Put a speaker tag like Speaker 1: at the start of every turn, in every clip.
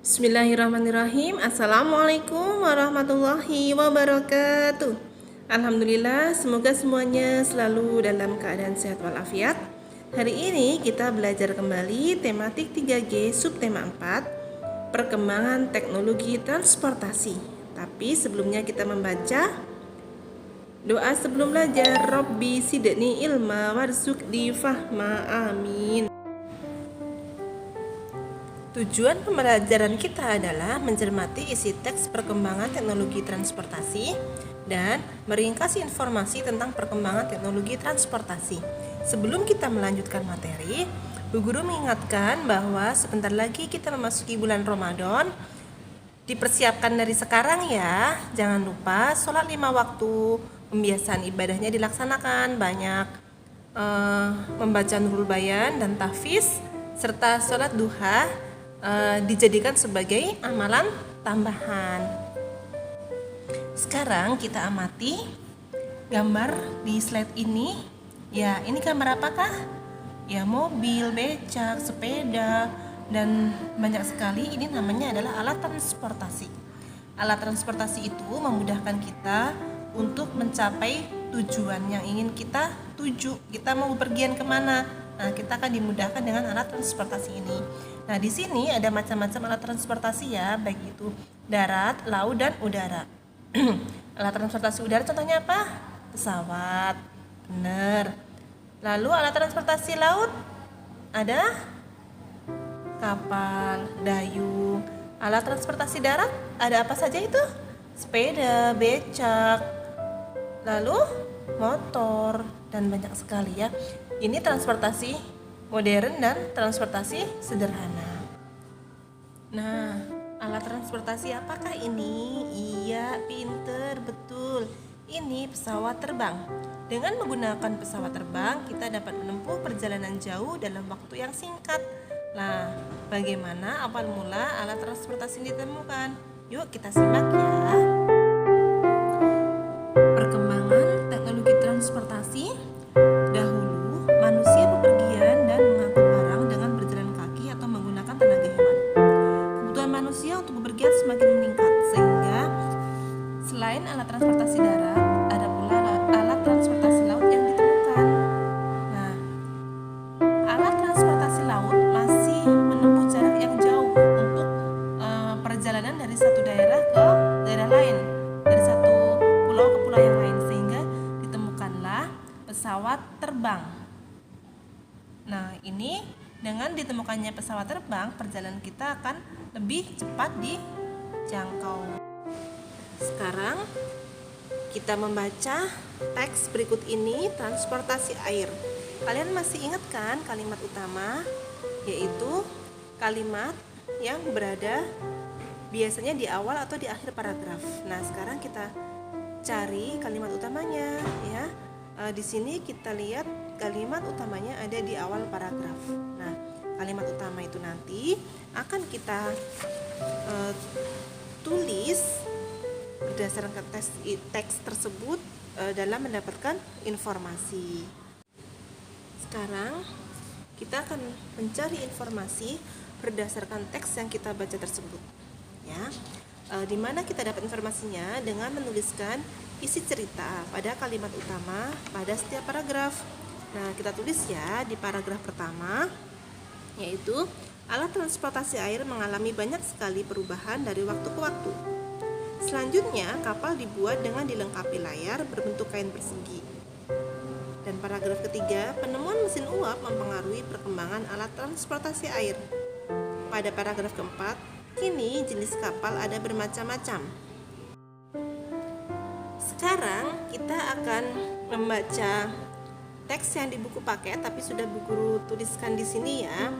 Speaker 1: Bismillahirrahmanirrahim. Assalamualaikum warahmatullahi wabarakatuh. Alhamdulillah, semoga semuanya selalu dalam keadaan sehat walafiat. Hari ini kita belajar kembali tematik 3G subtema 4, perkembangan teknologi transportasi. Tapi sebelumnya kita membaca doa sebelum belajar. Robbi sidni ilma warzuqni fahma, amin. Tujuan pembelajaran kita adalah mencermati isi teks perkembangan teknologi transportasi dan meringkas informasi tentang perkembangan teknologi transportasi. Sebelum kita melanjutkan materi, Bu Guru mengingatkan bahwa sebentar lagi kita memasuki bulan Ramadan. Dipersiapkan dari sekarang ya, jangan lupa sholat 5 waktu, pembiasaan ibadahnya dilaksanakan, banyak membaca Nurul Bayan dan tahfiz, serta sholat duha dijadikan sebagai amalan tambahan. Sekarang kita amati gambar di slide ini. Ya, ini gambar apakah? Ya, mobil, becak, sepeda, dan banyak sekali. Ini namanya adalah alat transportasi. Alat transportasi itu memudahkan kita untuk mencapai tujuan yang ingin kita tuju. Kita mau bepergian kemana? Nah, kita akan dimudahkan dengan alat transportasi ini. Nah, di sini ada macam-macam alat transportasi ya, baik itu darat, laut, dan udara. Alat transportasi udara contohnya apa? Pesawat, benar. Lalu alat transportasi laut ada kapal, dayung. Alat transportasi darat ada apa saja itu? Sepeda, becak, lalu motor, dan banyak sekali ya. Ini transportasi modern dan transportasi sederhana. Nah, alat transportasi apakah ini? Iya, pinter, betul. Ini pesawat terbang. Dengan menggunakan pesawat terbang, kita dapat menempuh perjalanan jauh dalam waktu yang singkat. Nah, bagaimana awal mula alat transportasi ditemukan? Yuk kita simak ya. Perkembangan teknologi transportasi. Dahulu, manusia bepergian dan mengangkut barang dengan berjalan kaki atau menggunakan tenaga hewan. Kebutuhan manusia untuk bepergian semakin meningkat, sehingga selain alat transportasi darat, ada pula alat transportasi laut yang ditemukan. Nah, alat transportasi laut masih menempuh jarak yang jauh untuk perjalanan dari satu daerah ke daerah lain, dari satu pulau ke pulau yang lain, sehingga ditemukanlah pesawat terbang. Nah, ini dengan ditemukannya pesawat terbang, perjalanan kita akan lebih cepat dijangkau. Sekarang kita membaca teks berikut ini, transportasi air. Kalian masih ingat kan kalimat utama, yaitu kalimat yang berada biasanya di awal atau di akhir paragraf. Nah, sekarang kita cari kalimat utamanya ya. Di sini kita lihat kalimat utamanya ada di awal paragraf. Nah, kalimat utama itu nanti akan kita tulis berdasarkan teks tersebut dalam mendapatkan informasi. Sekarang kita akan mencari informasi berdasarkan teks yang kita baca tersebut. Ya, di mana kita dapat informasinya dengan menuliskan isi cerita pada kalimat utama pada setiap paragraf. Nah, kita tulis ya di paragraf pertama, yaitu alat transportasi air mengalami banyak sekali perubahan dari waktu ke waktu. Selanjutnya, kapal dibuat dengan dilengkapi layar berbentuk kain persegi. Dan paragraf ketiga, penemuan mesin uap mempengaruhi perkembangan alat transportasi air. Pada paragraf keempat, kini jenis kapal ada bermacam-macam. Sekarang kita akan membaca teks yang di buku paket, tapi sudah Bu Guru tuliskan di sini ya.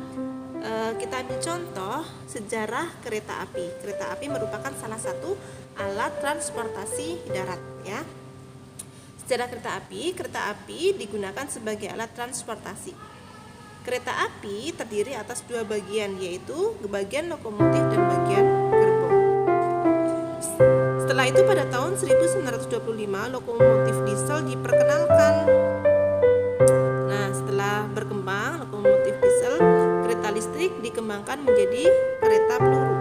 Speaker 1: Kita ambil contoh sejarah kereta api. Kereta api merupakan salah satu alat transportasi darat ya. Sejarah kereta api digunakan sebagai alat transportasi. Kereta api terdiri atas dua bagian, yaitu bagian lokomotif dan bagian gerbong. Setelah itu pada tahun 1925 lokomotif diesel diperkenalkan. Nah, setelah berkembang lokomotif diesel, kereta listrik dikembangkan menjadi kereta peluru.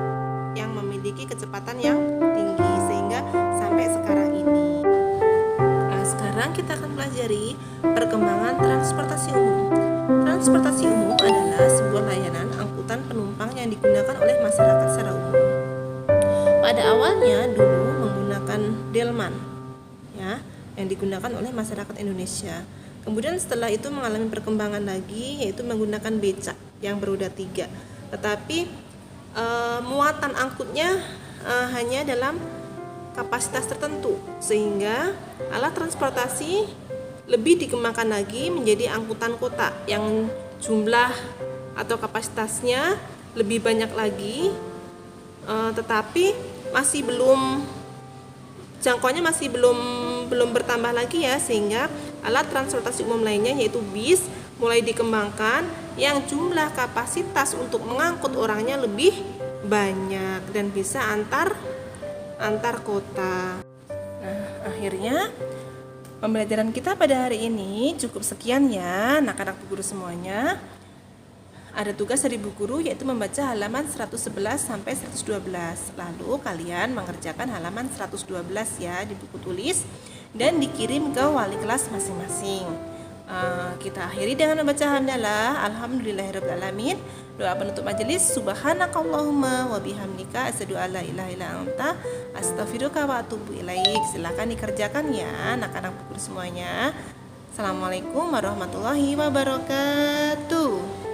Speaker 1: yang digunakan oleh masyarakat secara umum. Pada awalnya dulu menggunakan delman, ya, yang digunakan oleh masyarakat Indonesia. Kemudian setelah itu mengalami perkembangan lagi, yaitu menggunakan becak yang beroda 3. Tetapi muatan angkutnya hanya dalam kapasitas tertentu, sehingga alat transportasi lebih dikembangkan lagi menjadi angkutan kota yang jumlah atau kapasitasnya lebih banyak lagi, tetapi masih belum, jangkauannya masih belum bertambah lagi ya, sehingga alat transportasi umum lainnya yaitu bis mulai dikembangkan yang jumlah kapasitas untuk mengangkut orangnya lebih banyak dan bisa antar kota. Nah, akhirnya pembelajaran kita pada hari ini cukup sekian ya anak-anak Bu Guru semuanya. Ada tugas dari Bu Guru yaitu membaca halaman 111 sampai 112. Lalu kalian mengerjakan halaman 112 ya di buku tulis dan dikirim ke wali kelas masing-masing. Kita akhiri dengan membaca hamdalah alhamdulillahirabbil alamin. Doa penutup majelis, subhanakallahumma wa bihamdika asyhadu alla ilaha illa anta astaghfiruka wa atubu ilaik. Silakan dikerjakan ya anak-anak Bu Guru semuanya. Assalamualaikum warahmatullahi wabarakatuh.